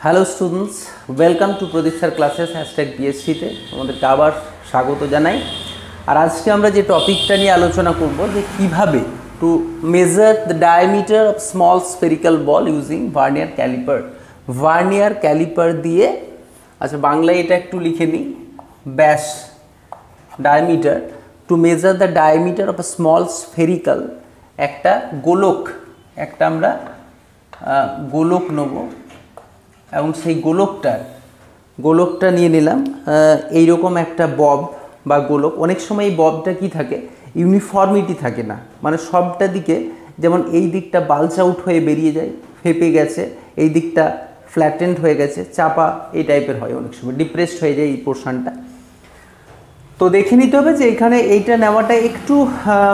Hello students, welcome to Pradeep sir classes #BSc-তে তোমাদেরকে আবার স্বাগত জানাই। আর আজকে আমরা যে টপিকটা নিয়ে আলোচনা করব যে কিভাবে to measure the diameter of small spherical ball using vernier calliper. Vernier calliper দিয়ে, আচ্ছা বাংলায় এটা একটু লিখে নিই, ব্যাস diameter, to measure the diameter of a small spherical, একটা গোলক, একটা আমরা গোলক নেব এবং সেই গোলকটা নিয়ে নিলাম। এইরকম একটা বব বা গোলক। অনেক সময় এই ববটা কি থাকে, ইউনিফর্মিটি থাকে না, মানে সবটা দিকে যেমন এই দিকটা বাল্জ আউট হয়ে বেরিয়ে যায়, ফেপে গেছে, এই দিকটা ফ্ল্যাটেন্ড হয়ে গেছে, চাপা এই টাইপের হয়, অনেক সময় ডিপ্রেসড হয়ে যায় এই পোর্শনটা। তো দেখে নিতে হবে যে এখানে এইটা নেওয়াটা একটু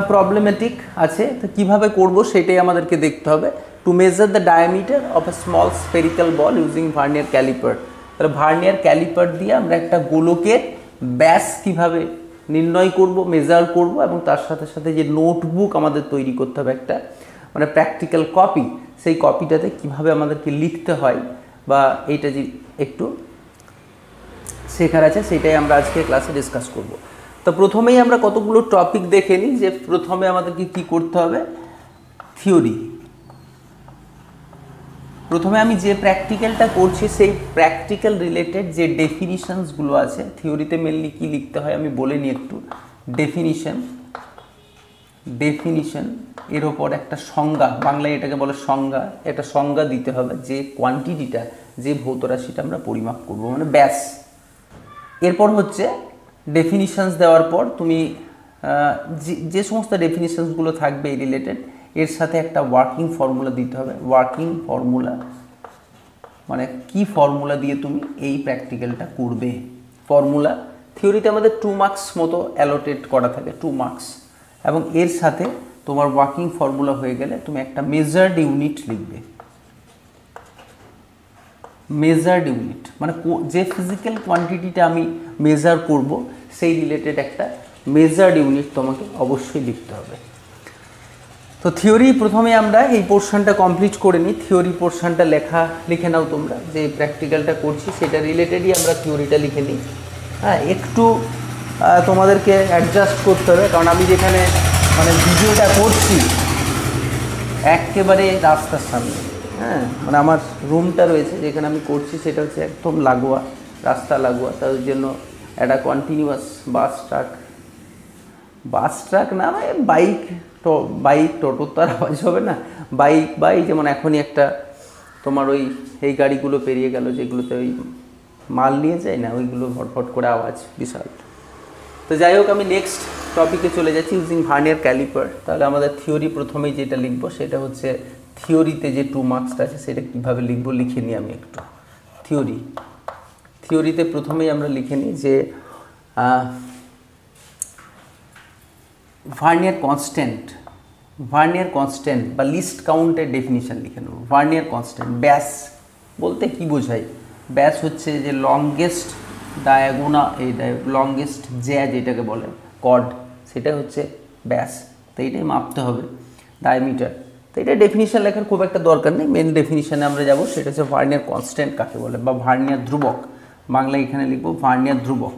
প্রবলেমেটিক আছে, তো কীভাবে করব সেটাই আমাদেরকে দেখতে হবে। To measure the diameter of a small spherical ball using vernier calliper. তাহলে ভার্নিয়ার ক্যালিপার দিয়ে আমরা একটা গোলকের ব্যাস কীভাবে নির্ণয় করব, মেজার করব, এবং তার সাথে সাথে যে নোটবুক আমাদের তৈরি করতে হবে একটা, মানে প্র্যাকটিক্যাল কপি, সেই কপিটাতে কিভাবে আমাদেরকে লিখতে হয় বা এইটা যে একটু শেখার আছে, সেটাই আমরা আজকে ক্লাসে ডিসকাস করব। তো প্রথমেই আমরা কতগুলো টপিক দেখে নিই যে প্রথমে আমাদেরকে কি করতে হবে, থিওরি। প্রথমে আমি যে প্র্যাকটিক্যালটা করছি সেই প্র্যাকটিক্যাল রিলেটেড যে ডেফিনিশনসগুলো আছে, থিওরিতে মেনলি কি লিখতে হয় আমি বলে নিই একটু। ডেফিনিশন এর ওপর একটা সংজ্ঞা, বাংলায় এটাকে বলে সংজ্ঞা, একটা সংজ্ঞা দিতে হবে যে কোয়ান্টিটিটা, যে ভৌত রাশিটা আমরা পরিমাপ করব, মানে ব্যাস। এরপর হচ্ছে ডেফিনিশনস দেওয়ার পর তুমি যে সমস্ত ডেফিনিশনসগুলো থাকবে এই রিলেটেড, এর সাথে একটা ওয়ার্কিং ফর্মুলা দিতে হবে। ওয়ার্কিং ফর্মুলা মানে কি ফর্মুলা দিয়ে তুমি এই প্র্যাকটিক্যালটা করবে। ফর্মুলা থিওরিতে আমাদের 2 মার্কস মতো অ্যালোটেড করা থাকে, 2 মার্কস, এবং এর সাথে তোমার ওয়ার্কিং ফর্মুলা হয়ে গেলে তুমি একটা মেজার্ড ইউনিট লিখবে। মেজার্ড ইউনিট মানে যে ফিজিক্যাল কোয়ান্টিটিটা আমি মেজার করব সেই রিলেটেড একটা মেজার্ড ইউনিট তোমাকে অবশ্যই লিখতে হবে। তো থিওরি প্রথমে আমরা এই পোর্শনটা কমপ্লিট করে নিই। থিওরি পোর্শনটা লিখে নাও তোমরা, যে প্র্যাকটিক্যালটা করছি সেটা রিলেটেডই আমরা থিওরিটা লিখে নিই। হ্যাঁ, একটু তোমাদেরকে অ্যাডজাস্ট করতে হবে, কারণ আমি যেখানে মানে ভিডিওটা করছি একেবারে রাস্তার সামনে, হ্যাঁ, মানে আমার রুমটা রয়েছে যেখানে আমি করছি সেটা হচ্ছে একদম লাগোয়া, রাস্তা লাগোয়া, তার জন্য একটা কন্টিনিউয়াস বাস ট্রাক না, বাইক টোটোর তো আর আওয়াজ হবে না, বাইক যেমন এখনই একটা তোমার এই গাড়িগুলো পেরিয়ে গেল যেগুলোতে ওই মাল নিয়ে যায় না, ওইগুলো ফটফট করে আওয়াজ বিশাল। তো যাই হোক, আমি নেক্সট টপিকে চলে যাচ্ছি, ইউজিং ভার্নিয়ার ক্যালিপার। তাহলে আমাদের থিওরি প্রথমেই যেটা লিখবো সেটা হচ্ছে থিওরিতে যে 2 মার্কসটা আছে সেটা কীভাবে লিখবো লিখে নিই আমি একটু। থিওরিতে প্রথমেই আমরা লিখে নিই যে ভার্নিয়ার কনস্ট্যান্ট বা লিস্ট কাউন্টের ডেফিনিশন লিখে নেব। ভার্নিয়ার কনস্ট্যান্ট, ব্যাস বলতে কি বোঝায়? ব্যাস হচ্ছে যে লংগেস্ট লংগেস্ট যেটাকে বলে কর্ড, সেটা হচ্ছে ব্যাস। তো এইটাই মাপতে হবে, ডায়ামিটার। তো এটা ডেফিনিশন লেখার খুব একটা দরকার নেই, মেন ডেফিনিশনে আমরা যাব, সেটা হচ্ছে ভার্নিয়ার কনস্ট্যান্ট কাকে বলে, বা ভার্নিয়ার ধ্রুবক। বাংলায় এখানে লিখব ভার্নিয়ার ধ্রুবক।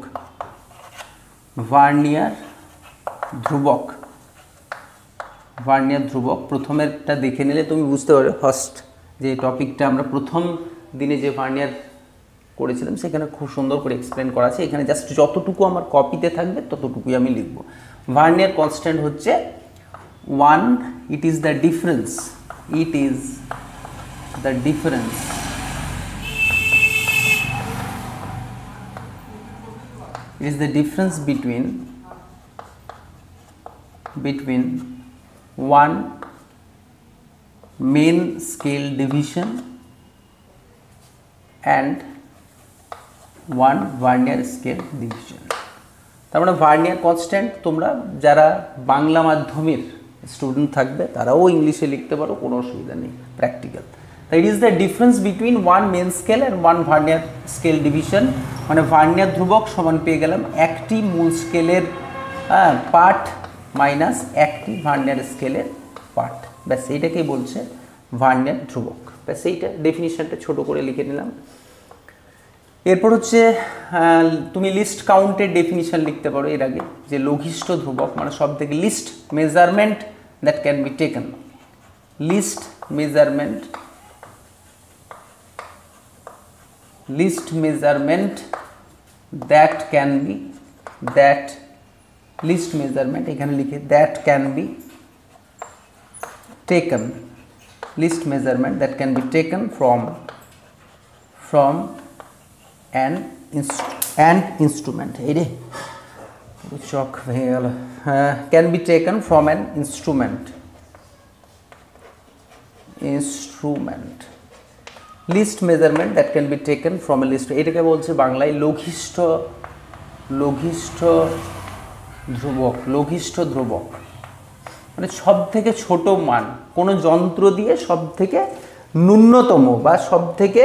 ভার্নিয়ার ধ্রুবক প্রথমেরটা দেখে নিলে তুমি বুঝতে পারবে। ফার্স্ট যে টপিকটা আমরা প্রথম দিনে যে ভার্নিয়ার করেছিলাম সেখানে খুব সুন্দর করে এক্সপ্লেন করা আছে, এখানে জাস্ট যতটুকু আমার কপিতে থাকবে ততটুকুই আমি লিখব। ভার্নিয়ার কনস্ট্যান্ট হচ্ছে 1, it is the difference between one main scale division and one vernier scale division। তার মানে ভার্নিয়ার কনস্ট্যান্ট তোমরা যারা বাংলা মাধ্যমের স্টুডেন্ট থাকবে তারাও ইংলিশে লিখতে পারো, কোনো অসুবিধা নেই, প্র্যাকটিক্যাল। তো it is the difference between one main scale and one vernier scale division, মানে ভার্নিয়ার ধ্রুবক সমান পেয়ে গেলাম একটি মূল স্কেলের পার্ট মাইনাস একটি ভার্নিয়ার স্কেলের পার্ট, ব্যাস এইটাকেই বলছে ভার্নিয়ার ধ্রুবক। ব্যাস এইটা ডেফিনিশনটা ছোট করে লিখে নিলাম। এরপর হচ্ছে তুমি লিস্ট কাউন্টের ডেফিনিশন লিখতে পারো এর আগে, যে লঘিষ্ঠ ধ্রুবক মানে সব থেকে least measurement that can be taken, least measurement, least measurement that can be, that least measurement এখানে লিখে that can be taken, least measurement that can be taken from an instrument, এই রে চক ভেঙে গেল, can be taken from an instrument, least measurement that can be taken from a list, এটাকে বলছে বাংলায় লঘিষ্ঠ ধ্রুবক, লঘিষ্ঠ ধ্রুবক মানে সব থেকে ছোট মান, কোনো যন্ত্র দিয়ে সব থেকে ন্যূনতম বা সব থেকে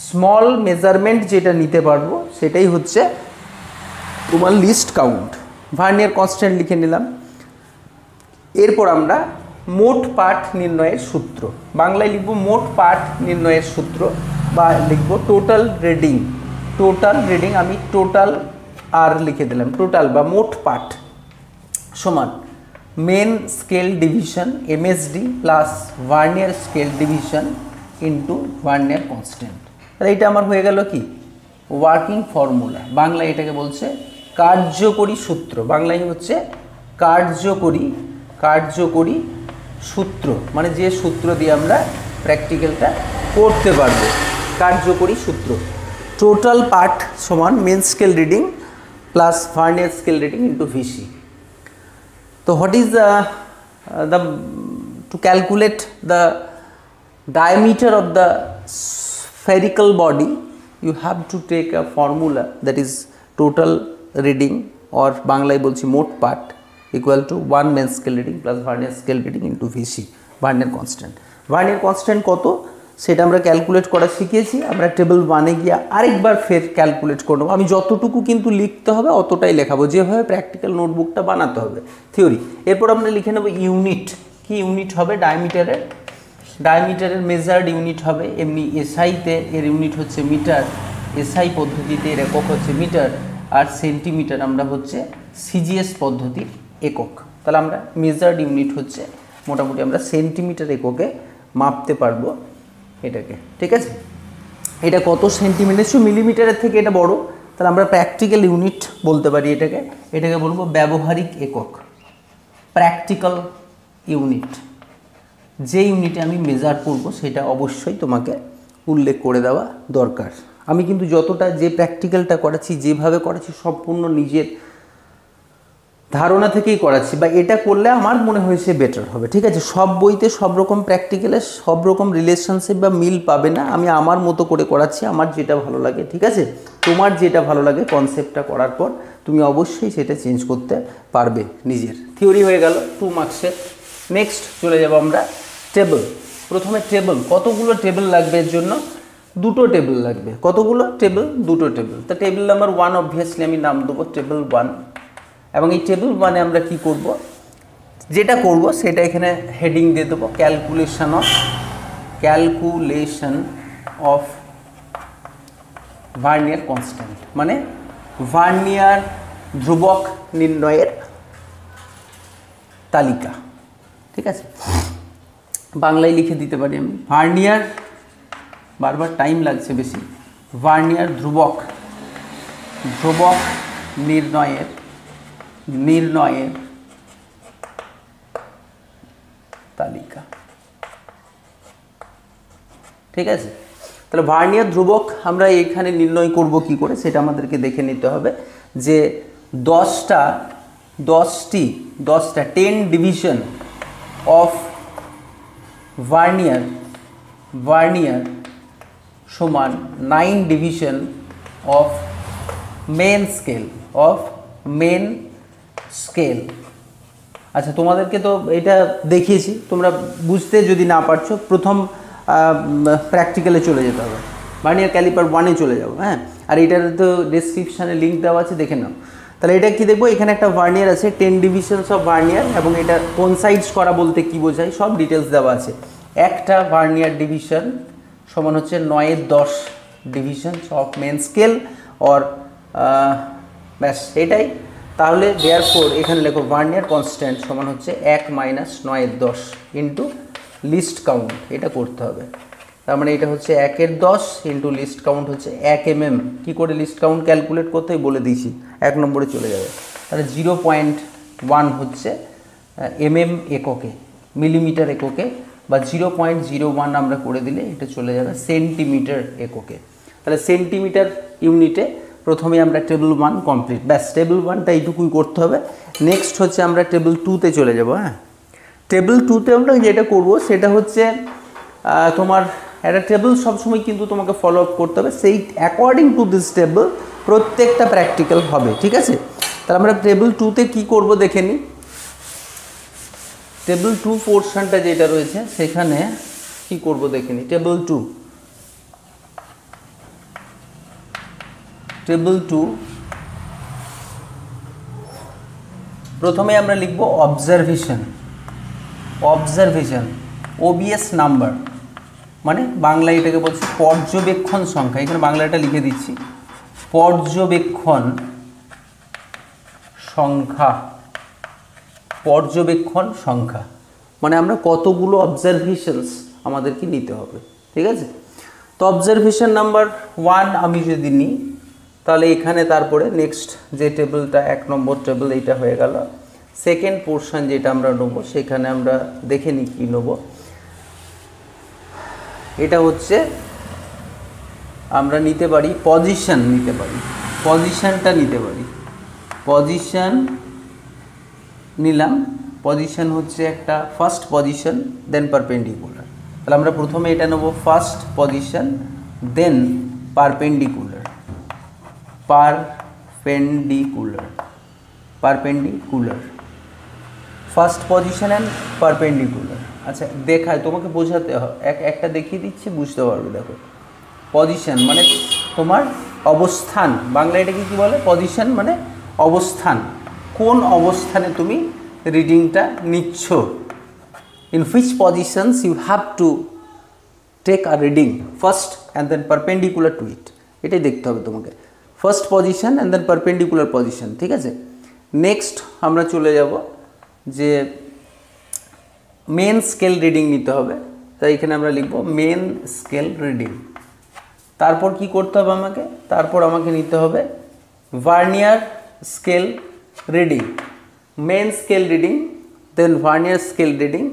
স্মল মেজারমেন্ট যেটা নিতে পারবো সেটাই হচ্ছে তোমার লিস্ট কাউন্ট। ভার্নিয়ার কনস্ট্যান্ট লিখে নিলাম। এরপর আমরা মোট পাঠ নির্ণয়ের সূত্র, বাংলায় লিখব মোট পাঠ নির্ণয়ের সূত্র বা লিখব টোটাল রিডিং, টোটাল রিডিং আমি টোটাল আর লিখে দিলাম, টোটাল বা মোট পাঠ সমান main scale division MSD plus vernier scale division into vernier constant. তাহলে এটা আমার হয়ে গেল কি ওয়ার্কিং ফর্মুলা, বাংলায় এটাকে বলছে কার্যকরী সূত্র, বাংলায় হচ্ছে কার্যকরী সূত্র মানে যে সূত্র দিয়ে আমরা প্র্যাকটিক্যালটা করতে পারবো, কার্যকরী সূত্র। টোটাল পার্ট সমান main scale reading plus vernier scale reading into VC. তো what is the to calculate the diameter of the spherical body, you have to take a formula that is total reading or বাংলায় বলছি মোট পাঠ equal to 1 main scale reading plus vernier scale reading into VC, vernier constant. Vernier constant কত সেটা আমরা calculate করা শিখেছি, আমরা টেবিল 1-এ গিয়ে আরেকবার ফের ক্যালকুলেট করে নেবো। আমি যতটুকু কিন্তু লিখতে হবে অতটাই লেখাবো, যেভাবে প্র্যাকটিক্যাল নোটবুকটা বানাতে হবে থিওরি। এরপর আমরা লিখে নেব ইউনিট, কি ইউনিট হবে ডায়ামিটারের মেজার্ড ইউনিট হবে, এমনি এসআইতে এর ইউনিট হচ্ছে মিটার, এসআই পদ্ধতিতে এর একক হচ্ছে মিটার, আর সেন্টিমিটার আমরা হচ্ছে সিজিএস পদ্ধতির একক। তাহলে আমরা মেজার্ড ইউনিট হচ্ছে মোটামুটি আমরা সেন্টিমিটার এককে মাপতে পারবো এটাকে, ঠিক আছে। এটা কত সেন্টিমিটার, মিলিমিটারের থেকে এটা বড়, তাহলে আমরা প্র্যাকটিক্যাল ইউনিট বলতে পারি এটাকে বলবো ব্যবহারিক একক, প্র্যাকটিক্যাল ইউনিট। যে ইউনিটে আমি মেজার করব সেটা অবশ্যই তোমাকে উল্লেখ করে দেওয়া দরকার। আমি কিন্তু যতটা যে প্র্যাকটিক্যালটা করাচ্ছি, যেভাবে করাচ্ছি সম্পূর্ণ নিজের ধারণা থেকেই করাচ্ছি, বা এটা করলে আমার মনে হয়েছে বেটার হবে, ঠিক আছে। সব বইতে সব রকম প্র্যাকটিক্যালে সব রকম রিলেশনশিপ বা মিল পাবে না, আমি আমার মতো করে করাচ্ছি, আমার যেটা ভালো লাগে, ঠিক আছে। তোমার যেটা ভালো লাগে কনসেপ্টটা করার পর তুমি অবশ্যই সেটা চেঞ্জ করতে পারবে নিজের। থিওরি হয়ে গেল 2 মার্কসের। নেক্সট চলে যাব আমরা টেবল। প্রথমে টেবল, কতগুলো টেবল লাগবে এর জন্য? 2টো টেবল লাগবে। কতগুলো টেবল? 2টো টেবল। তা টেবিল নাম্বার 1 অবভিয়াসলি আমি নাম দেবো টেবল 1, এবং এই টেবিল 1-এ আমরা কি করব, যেটা করব সেটা এখানে হেডিং দিয়ে দেবো ক্যালকুলেশন অফ ভার্নিয়ার কনস্ট্যান্ট, মানে ভার্নিয়ার ধ্রুবক নির্ণয়ের তালিকা, ঠিক আছে। বাংলায় লিখে দিতে পারি আমি ভার্নিয়ার, বারবার টাইম লাগছে বেশি, ভার্নিয়ার ধ্রুবক নির্ণয়ের তালিকা, ঠিক আছে। তাহলে ভার্নিয়ার ধ্রুবক আমরা এখানে নির্ণয় করব কি করে সেটা আমাদেরকে দেখে নিতে হবে, যে 10টা 10 ডিভিশন অফ ভার্নিয়ার সমান 9 ডিভিশন অফ মেন স্কেল। আচ্ছা, তোমাদেরকে তো এটা দেখিয়েছি, তোমরা বুঝতে যদি না পারছো প্রথম প্র্যাকটিক্যালে চলে যেতে হবে, ভার্নিয়ার ক্যালিপার 1-এ চলে যাবো, হ্যাঁ। আর এটার তো ডেসক্রিপশানে লিঙ্ক দেওয়া আছে, দেখে নাও। তাহলে এটা কি দেখবো, এখানে একটা ভার্নিয়ার আছে 10 ডিভিশনস অফ ভার্নিয়ার, এবং এটা কোনসাইডস করা বলতে কি বোঝায় সব ডিটেলস দেওয়া আছে। একটা ভার্নিয়ার ডিভিশন সমান হচ্ছে 9/10 division of main scale or ব্যাস এটাই। তাহলে দেয়ারফোর এখানে লেখো ভার্নিয়ার কনস্ট্যান্ট সমান হচ্ছে 1 - 9/10 ইন্টু লিস্ট কাউন্ট, এটা করতে হবে। তার মানে এটা হচ্ছে 1/10 ইন্টু লিস্ট কাউন্ট হচ্ছে 1 mm। কী করে লিস্ট কাউন্ট ক্যালকুলেট করতে হয় বলে দিয়েছি, 1 নম্বরে চলে যাবে। তাহলে 0.1 হচ্ছে mm এককে, মিলিমিটার এককে, বা 0.01 আমরা করে দিলে এটা চলে যাবে সেন্টিমিটার এককে। তাহলে সেন্টিমিটার ইউনিটে প্রথমে আমরা টেবিল 1 কমপ্লিট, ব্যাস টেবিল 1টা এইটুকুই করতে হবে। নেক্সট হচ্ছে আমরা টেবিল 2তে চলে যাব। হ্যাঁ, টেবিল 2তে আমরা যেটা করব সেটা হচ্ছে তোমার একটা টেবিল সবসময় কিন্তু তোমাকে ফলো আপ করতে হবে, সেই অ্যাকর্ডিং টু দিস টেবিল প্রত্যেকটা প্র্যাকটিক্যাল হবে, ঠিক আছে। তাহলে আমরা টেবিল 2তে কী করব দেখে নিই। টেবিল 2 পোর্শনটা যেটা রয়েছে সেখানে কি করব দেখে নিই। টেবিল 2 প্রথমে আমরা লিখব অবজারভেশন, OBS নাম্বার, মানে বাংলায় এটাকে বলছি পর্যবেক্ষণ সংখ্যা। এখানে বাংলাটা লিখে দিচ্ছি, পর্যবেক্ষণ সংখ্যা, মানে আমরা কতগুলো অবজারভেশনস আমাদেরকে নিতে হবে, ঠিক আছে। তো অবজারভেশন নাম্বার 1 আমি যদি নিই তাহলে এখানে তারপরে নেক্সট যে টেবিলটা 1 নম্বর টেবিল এইটা হয়ে গেল। সেকেন্ড পোর্শন যেটা আমরা নেবো সেখানে আমরা দেখে নিই কী নেবো। এটা হচ্ছে আমরা নিতে পারি পজিশন, পজিশনটা নিতে পারি। পজিশন নিলাম, পজিশন হচ্ছে একটা ফার্স্ট পজিশন দেন পারপেন্ডিকুলার। তাহলে আমরা প্রথমে এটা নেব first position then perpendicular, first position and perpendicular. আচ্ছা দেখায় তোমাকে বোঝাতে হবে, একটা দেখিয়ে দিচ্ছি বুঝতে পারবে। দেখো পজিশন মানে তোমার অবস্থান, বাংলা এটাকে কী বলে, পজিশন মানে অবস্থান, কোন অবস্থানে তুমি রিডিংটা নিচ্ছ। In which positions you have to take a reading first and then perpendicular to it, এটাই দেখতে হবে তোমাকে, first position and then perpendicular position, ঠিক আছে। নেক্সট আমরা চলে যাব যে মেন স্কেল রিডিং নিতে হবে। তাই এখানে আমরা লিখব মেন স্কেল রিডিং। তারপর কি করতে হবে আমাকে, তারপর আমাকে নিতে হবে vernier scale reading, main scale reading then vernier scale reading.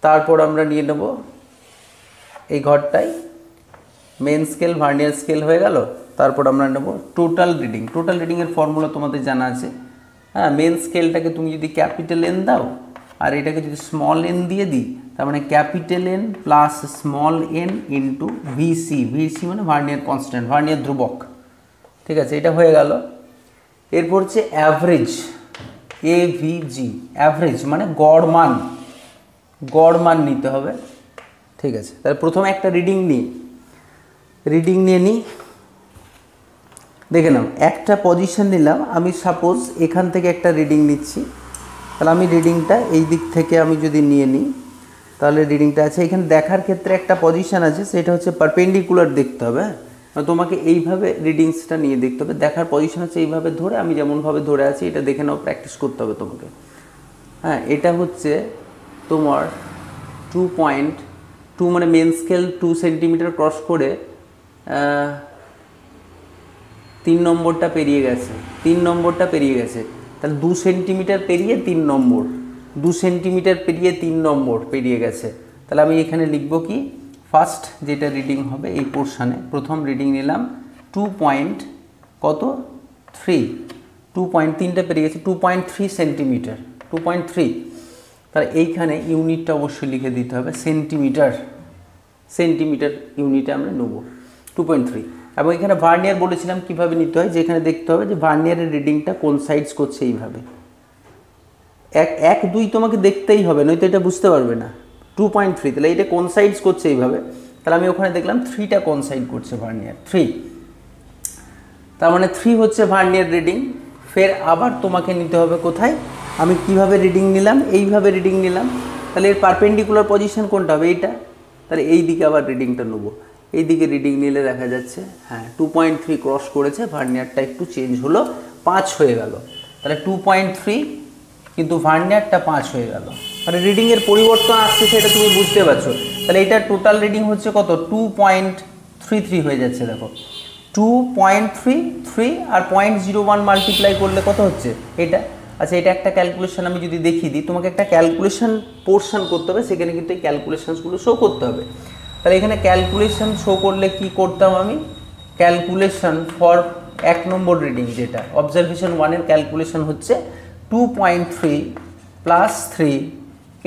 তারপর আমরা নিয়ে নেব এই ঘরটায় মেন স্কেল ভার্নিয়ার স্কেল হয়ে গেল। তারপর আমরা নেব টোটাল রিডিং। টোটাল রিডিংয়ের ফর্মুলা তোমাদের জানা আছে। হ্যাঁ, মেন স্কেলটাকে তুমি যদি ক্যাপিটাল এন দাও আর এটাকে যদি স্মল এন দিয়ে দিই, তার মানে capital N plus small N into VC, VC মানে ভার্নিয়ার কনস্ট্যান্ট, ভার্নিয়ার ধ্রুবক, ঠিক আছে। এটা হয়ে গেল। এরপর হচ্ছে অ্যাভারেজ, AVG, অ্যাভারেজ মানে গড় মান নিতে হবে, ঠিক আছে। তাহলে প্রথমে একটা রিডিং নিয়ে নিই, দেখে নাও একটা পজিশন নিলাম আমি, সাপোজ এখান থেকে একটা রিডিং নিচ্ছি। তাহলে আমি রিডিংটা এই দিক থেকে আমি যদি নিয়ে নিই তাহলে রিডিংটা আছে এখানে দেখার ক্ষেত্রে একটা পজিশন আছে, সেটা হচ্ছে পারপেন্ডিকুলার দেখতে হবে। তোমাকে এইভাবে রিডিংসটা নিয়ে দেখতে হবে, দেখার পজিশন হচ্ছে এইভাবে ধরে, আমি যেমনভাবে ধরে আছি এটা দেখে নাও, প্র্যাকটিস করতে হবে তোমাকে। হ্যাঁ, এটা হচ্ছে তোমার 2.2 মানে মেন স্কেল 2 সেন্টিমিটার ক্রস করে 3 নম্বরটা পেরিয়ে গেছে, তাহলে 2 সেন্টিমিটার পেরিয়ে 3 নম্বর, 2 সেন্টিমিটার পেরিয়ে 3 নম্বর পেরিয়ে গেছে। তাহলে আমি এখানে লিখব কি, ফার্স্ট যেটা রিডিং হবে এই পোর্শনে প্রথম রিডিং নিলাম 2.3টা পেরিয়ে গেছে, 2.3 সেন্টিমিটার, 2.3। তাহলে এইখানে ইউনিটটা অবশ্যই লিখে দিতে হবে সেন্টিমিটার ইউনিটে আমরা নেব 2.3। এবং এখানে ভার্নিয়ার বলেছিলাম কিভাবে নিতে হয়, যেখানে দেখতে হবে যে ভার্নিয়ারের রিডিংটা কোন সাইডস করছে, এইভাবে 1, 2 তোমাকে দেখতেই হবে, নয়তো এটা বুঝতে পারবে না। 2.3 তাহলে এটা কোন সাইডস করছে এইভাবে, তাহলে আমি ওখানে দেখলাম 3টা কোন সাইড করছে, ভার্নিয়ার 3, তার মানে 3 হচ্ছে ভার্নিয়ার রিডিং। ফের আবার তোমাকে নিতে হবে কোথায়, আমি কিভাবে রিডিং নিলাম, এইভাবে রিডিং নিলাম, তাহলে এর পারপেন্ডিকুলার পজিশন কোনটা হবে? এইটা। তাহলে এই দিকে আবার রিডিংটা নেব, এই দিকে রিডিং নিলে দেখা যাচ্ছে হ্যাঁ 2.3 ক্রস করেছে, ভার্নিয়ারটা একটু চেঞ্জ হলো, 5 হয়ে গেল। তাহলে 2.3 কিন্তু ভার্নিয়ারটা 5 হয়ে গেল, তাহলে রিডিংয়ের পরিবর্তন আসছে সেটা তুমি বুঝতে পারছো। তাহলে এটার টোটাল রিডিং হচ্ছে কত? 2.33 হয়ে যাচ্ছে। দেখো 2.33 আর 0.01 মাল্টিপ্লাই করলে কত হচ্ছে? এটা। আচ্ছা, এটা একটা ক্যালকুলেশন আমি যদি দেখিয়ে দিই, তোমাকে একটা ক্যালকুলেশন পোর্শন করতে হবে, সেখানে কিন্তু এই ক্যালকুলেশনসগুলো শো করতে হবে। তাহলে এখানে ক্যালকুলেশন শো করলে কি করতাম আমি? ক্যালকুলেশন ফর 1 নম্বর রিডিং, যেটা অবজারভেশন 1 এর ক্যালকুলেশন হচ্ছে 2.3 প্লাস 3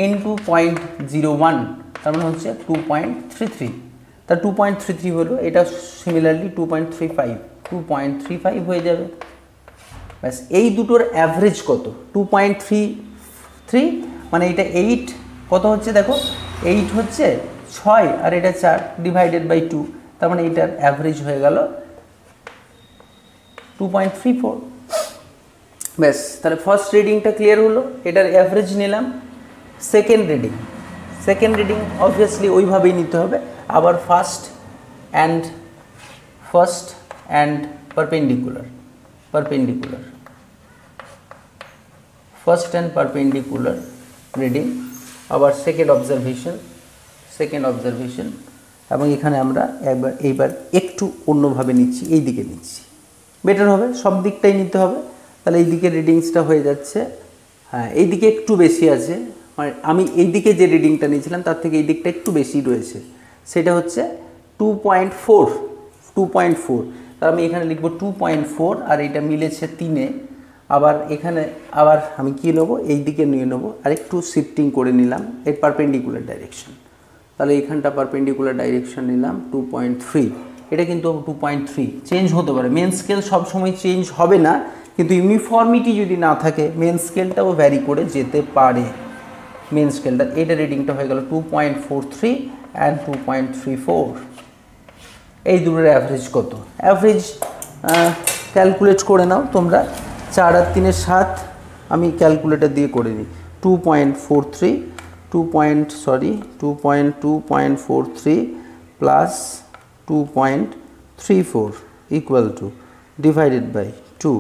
ইন্টু 0.01, তার মানে হচ্ছে 2.33। তা 2.33 হলো, এটা সিমিলারলি 2.35 হয়ে যাবে। ব্যাস, এই দুটোর অ্যাভারেজ কত? 2.33 মানে এটা 8 কত হচ্ছে? দেখো 8 হচ্ছে 6 আর এটা 4 ডিভাইডেড বাই 2, তার মানে এটার অ্যাভারেজ হয়ে গেল 2.34। ব্যাস, তাহলে ফার্স্ট রিডিংটা ক্লিয়ার হলো, এটার অ্যাভারেজ নিলাম। সেকেন্ড রিডিং অবভিয়াসলি ওইভাবেই নিতে হবে, আবার first and perpendicular, first and perpendicular reading, আবার সেকেন্ড অবজারভেশন, এবং এখানে আমরা এইবার একটু অন্যভাবে নিচ্ছি, এই দিকে নিচ্ছি, বেটার হবে, সব দিকটাই নিতে হবে। তাহলে এই দিকে রিডিংসটা হয়ে যাচ্ছে, হ্যাঁ এই দিকে একটু বেশি আছে, মানে আমি এই দিকে যে রিডিংটা নিয়েছিলাম তার থেকে এই দিকটা একটু বেশি রয়েছে, সেটা হচ্ছে 2.4। তার আমি এখানে লিখবো 2.4 আর এটা মিলেছে 3-এ। আবার এখানে আবার আমি কী নেবো? এই দিকে নিয়ে নেবো, আর একটু শিফটিং করে নিলাম এর পারপেন্ডিকুলার ডাইরেকশন। তাহলে এইখানটা পারপেন্ডিকুলার ডাইরেকশন নিলাম 2.3, এটা কিন্তু 2.3 চেঞ্জ হতে পারে, মেন স্কেল সবসময় চেঞ্জ হবে না, কিন্তু ইউনিফর্মিটি যদি না থাকে মেন স্কেলটাও ভ্যারি করে যেতে পারে। মেন স্কেলটা এটা রিডিংটা হয়ে গেল 2.43 অ্যান্ড 2.34। এই দুটোর অ্যাভারেজ কত? অ্যাভারেজ ক্যালকুলেট করে নাও তোমরা, 4 আর 3 7, আমি ক্যালকুলেটর দিয়ে করে নিই। 2.43 plus 2.34 equal to divided by 2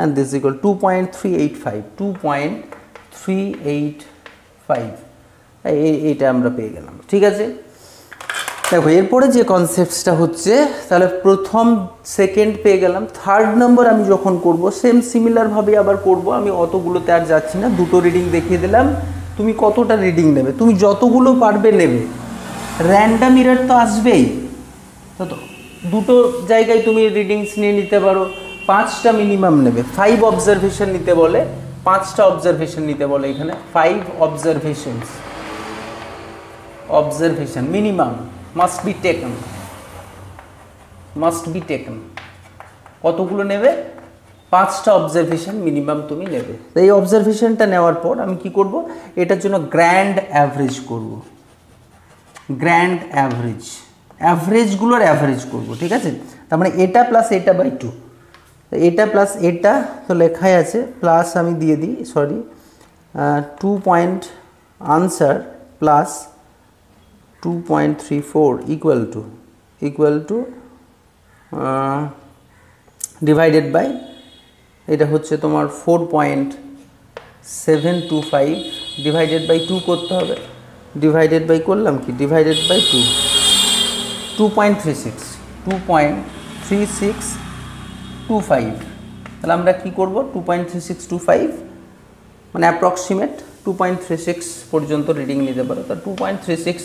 and this is equal 2.385 এইটা আমরা পেয়ে গেলাম। ঠিক আছে, দেখো এরপরে যে কনসেপ্টসটা হচ্ছে, তাহলে প্রথম সেকেন্ড পেয়ে গেলাম, থার্ড নম্বর আমি যখন করব সেম সিমিলারভাবে আবার করব, আমি অতগুলোতে আর যাচ্ছি না, দুটো রিডিং দেখিয়ে দিলাম, তুমি কতটা রিডিং নেবে? তুমি যতগুলো পারবে নেবে, র্যান্ডাম এরর তো আসবেই, তো দুটো জায়গায় তুমি রিডিংস নিয়ে নিতে পারো, 5টা মিনিমাম নেবে, 5 অবজারভেশন নিতে বলে, 5টা অবজারভেশন নিতে বলে, এখানে 5 observation minimum must be taken. কতগুলো নেবে? 5টা অবজারভেশন মিনিমাম তুমি নেবে। তো এই অবজারভেশনটা নেওয়ার পর আমি কি করব? এটার জন্য গ্র্যান্ড অ্যাভারেজ করব, অ্যাভারেজগুলোর অ্যাভারেজ করব। ঠিক আছে, তার মানে এটা প্লাস এটা বাই 2, এটা প্লাস এটা তো লেখাই আছে, প্লাস আমি দিয়ে দিই, sorry 2 point answer plus 2.34 equal to divided by, এটা হচ্ছে তোমার 4.725 ডিভাইডেড বাই 2 করতে হবে, ডিভাইডেড বাই করলাম কি, ডিভাইডেড বাই 2.3625। তাহলে আমরা কি করব? 2.3625 মানে অ্যাপ্রক্সিমেট 2.36 পর্যন্ত রিডিং নিতে পারো। তা 2.36,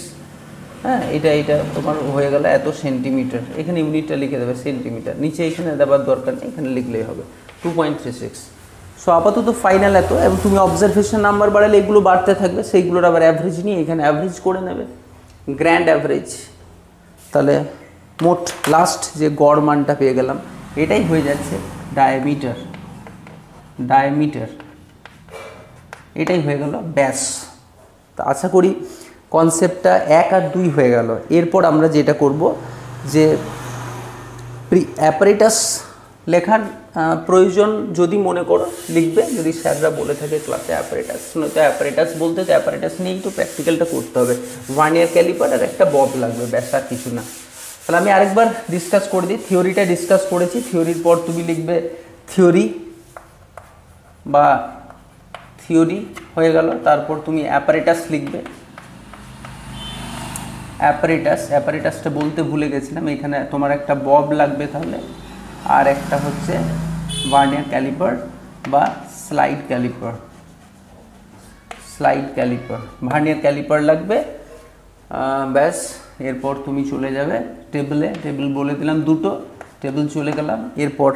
হ্যাঁ এটা তোমার হয়ে গেল এত সেন্টিমিটার, এখানে ইউনিটটা লিখে দেবে সেন্টিমিটার, নিচে এখানে দেওয়ার দরকার নেই, এখানে লিখলেই হবে 2.36। সো আপাতত ফাইনাল এত, এবং তুমি অবজারভেশন নাম্বার বাড়ালে এগুলো বাড়তে থাকবে, সেইগুলোর আবার অ্যাভারেজ নিয়ে এখানে অ্যাভারেজ করে নেবে, গ্র্যান্ড অ্যাভারেজ। তাহলে মোট লাস্ট যে গড় মানটা পেয়ে গেলাম, এটাই হয়ে যাচ্ছে ডায়ামিটার, এটাই হয়ে গেল ব্যাস। তা আশা করি কনসেপ্টটা 1 আর 2 হয়ে গেল। এরপর আমরা যেটা করব যে অ্যাপারেটাস লেখার প্রয়োজন যদি মনে করো লিখবে, যদি স্যাররা বলে থাকে ক্লাসে অ্যাপারেটাস, নয়তো অ্যাপারেটাস বলতে তো অ্যাপারেটাস নিয়েই তো প্র্যাকটিক্যালটা করতে হবে। ভার্নিয়ার ক্যালিপার আর একটা বব লাগবে, ব্যাস আর কিছু না। তাহলে আমি আরেকবার ডিসকাস করে দিই। থিওরিটা ডিসকাস করেছি, থিওরির পর তুমি লিখবে থিওরি বা থিওরি হয়ে গেল, তারপর তুমি অ্যাপারেটাস লিখবে। অ্যাপারেটাসটা বলতে ভুলে গেছিলাম, এখানে তোমার একটা বব লাগবে তাহলে, আর একটা হচ্ছে ভার্নিয়ার ক্যালিপার বা স্লাইড ক্যালিপার। ভার্নিয়ার ক্যালিপার লাগবে, ব্যাস। এরপর তুমি চলে যাবে টেবিলে, টেবিল বলে দিলাম দুটো, টেবিল চলে গেলাম। এরপর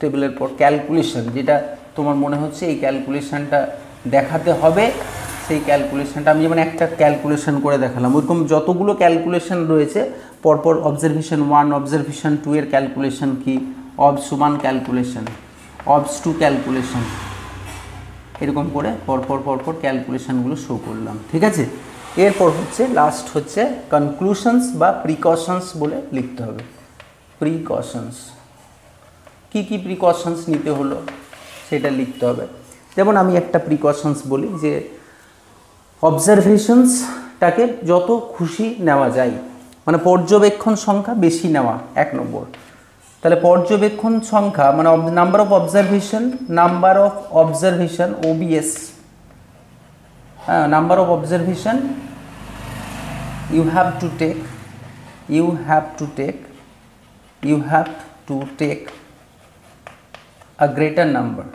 টেবিলের পর ক্যালকুলেশন, যেটা তোমার মনে হচ্ছে এই ক্যালকুলেশনটা দেখাতে হবে, সেই ক্যালকুলেশনটা আমি যেমন একটা ক্যালকুলেশন করে দেখালাম, ওরকম যতগুলো ক্যালকুলেশন রয়েছে পরপর অবজারভেশন 1, অবজারভেশন 2 এর ক্যালকুলেশন কি, অবস 1 ক্যালকুলেশন, অবস 2 ক্যালকুলেশন, এরকম করে পরপর ক্যালকুলেশনগুলো শো করলাম, ঠিক আছে। এরপর হচ্ছে লাস্ট হচ্ছে কনক্লুশনস বা প্রিকশনস বলে লিখতে হবে। প্রিকশনস কি প্রিকশনস নিতে হলো সেটা লিখতে হবে। যেমন আমি একটা প্রিকশনস বলি যে অবজারভেশনসটাকে যত খুশি নেওয়া যায়, মানে পর্যবেক্ষণ সংখ্যা বেশি নেওয়া 1 নম্বর। তাহলে পর্যবেক্ষণ সংখ্যা মানে নাম্বার অফ অবজারভেশন OBS, হ্যাঁ, number of observation you have to take a greater number,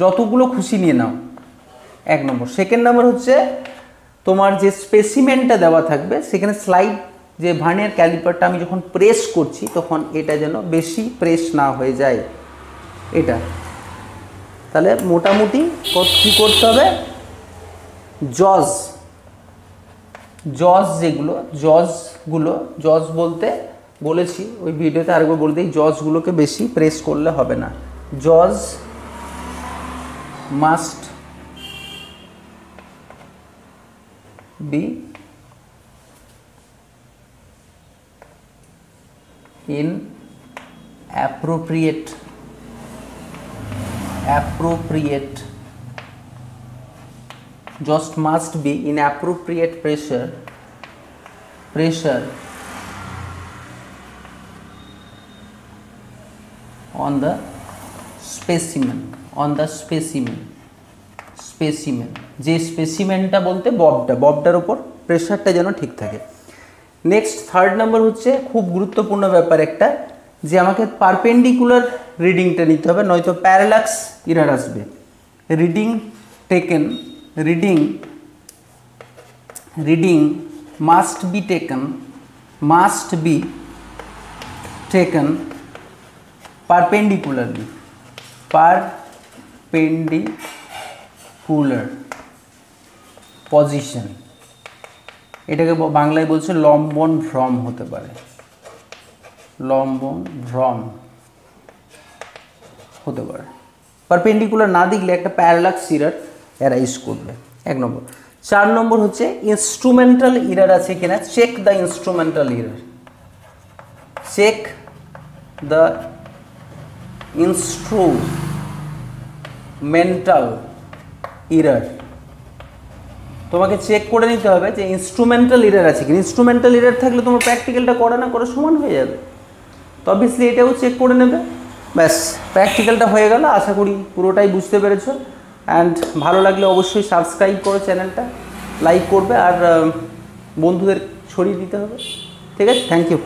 যতগুলো খুশি নিয়ে নাও 1 নম্বর। সেকেন্ড নাম্বার হচ্ছে তোমার যে স্পেসিমেনটা দেওয়া থাকবে সেখানে স্লাইড, যে ভার্নিয়ার ক্যালিপারটা আমি যখন প্রেস করছি তখন এটা যেন বেশি প্রেস না হয়ে যায় এটা। তাহলে মোটামুটি কী করতে হবে, জজ বলতে বলেছি ওই ভিডিওতে, আরেকবার বলতে এই জজগুলোকে বেশি প্রেস করলে হবে না। জজ must be in appropriate just must be in appropriate pressure on the specimen যে স্পেসিমেনটা বলতে ববটার উপর প্রেশারটা যেন ঠিক থাকে। নেক্সট থার্ড নাম্বার হচ্ছে খুব গুরুত্বপূর্ণ ব্যাপার একটা, যে আমাকে পারপেন্ডিকুলার রিডিংটা নিতে হবে, নয়তো প্যারালাক্স এরর আসবে। Reading must be taken perpendicular position, এটাকে বাংলায় বলছে লম্বন ভ্রম হতে পারে, পারপেন্ডিকুলার না দিলে একটা প্যারালাক্স এরর অ্যারাইজ করবে 1 নম্বর। 4 নম্বর হচ্ছে ইনস্ট্রুমেন্টাল এরর আছে কিনা, চেক দ্য ইনস্ট্রুমেন্টাল এরর, তোমাকে চেক করে নিতে হবে যে ইনস্ট্রুমেন্টাল এরর আছে কিনা। ইনস্ট্রুমেন্টাল এরর থাকলে তোমার প্র্যাকটিক্যালটা করা না করা সমান হয়ে যাবে, তো অবভিয়াসলি এটাও চেক করে নেবে। ব্যাস, প্র্যাকটিক্যালটা হয়ে গেল। আশা করি পুরোটাই বুঝতে পেরেছো। অ্যান্ড ভালো লাগলে অবশ্যই সাবস্ক্রাইব করো, চ্যানেলটা লাইক করবে আর বন্ধুদের ছড়িয়ে দিতে হবে, ঠিক আছে। Thank you.